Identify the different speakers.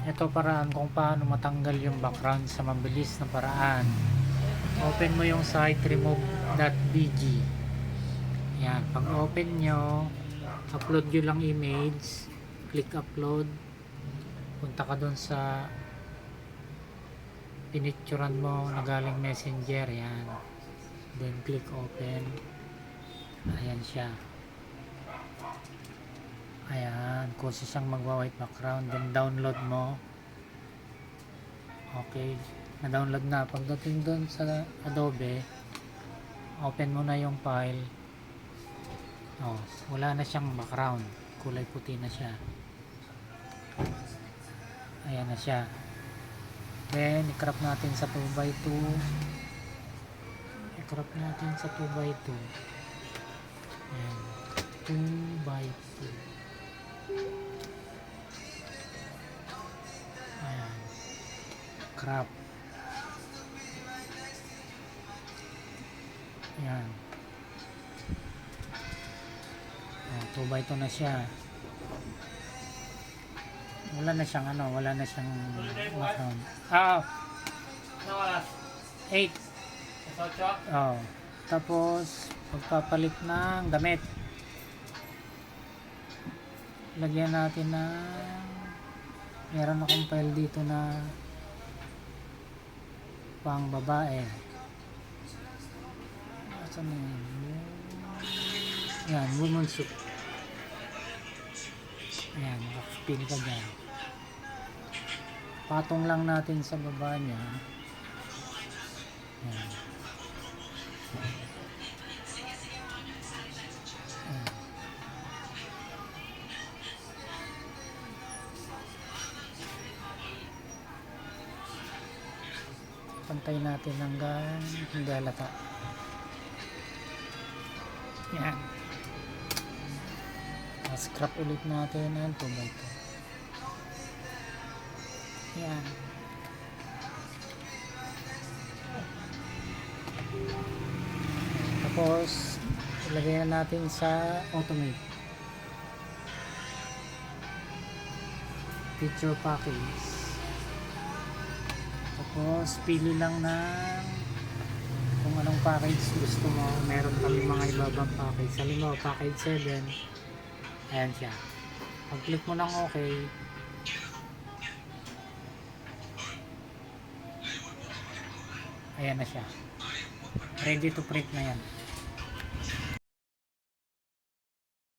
Speaker 1: Ito paraan kung paano matanggal yung background sa mabilis na paraan. Open mo yung site remove.bg. Yan, pag open nyo, upload nyo lang image, click upload, punta ka dun sa pinicturan mo na galing messenger, yan, then click open. Ayan siya, ayan, kasi siyang magwa white background, then download mo. Okay, na download na. Pagdating dun sa Adobe, open mo na yung file. Oh, wala na siyang background, kulay puti na siya. Ayan na siya. Then i-crop natin sa 2x2. I-crop natin sa 2x2. Ayan, 2x2. Ayan, crop. Ayan, 2x2 na siya. Wala na siyang wala na siyang background. 8. Tapos pagpapalit ng damit, lagyan natin ng, meron akong file dito na pang babae. Asan na yun? Yan, woman suit. Ayan, nakapin ka dyan. Patong lang natin sa baba niya. Ayan. Ayan. Pantay natin hanggang hindi halata. Ayan. Scrap ulit natin ang 2x2. Ayan. Tapos ilagay na natin sa automate picture package. Tapos pili lang ng kung anong package gusto mo. Meron kami mga ibabang package. Halimbawa package 7. Ayan siya. Pag click mo ng okay, ayan na siya, ready to print na yan.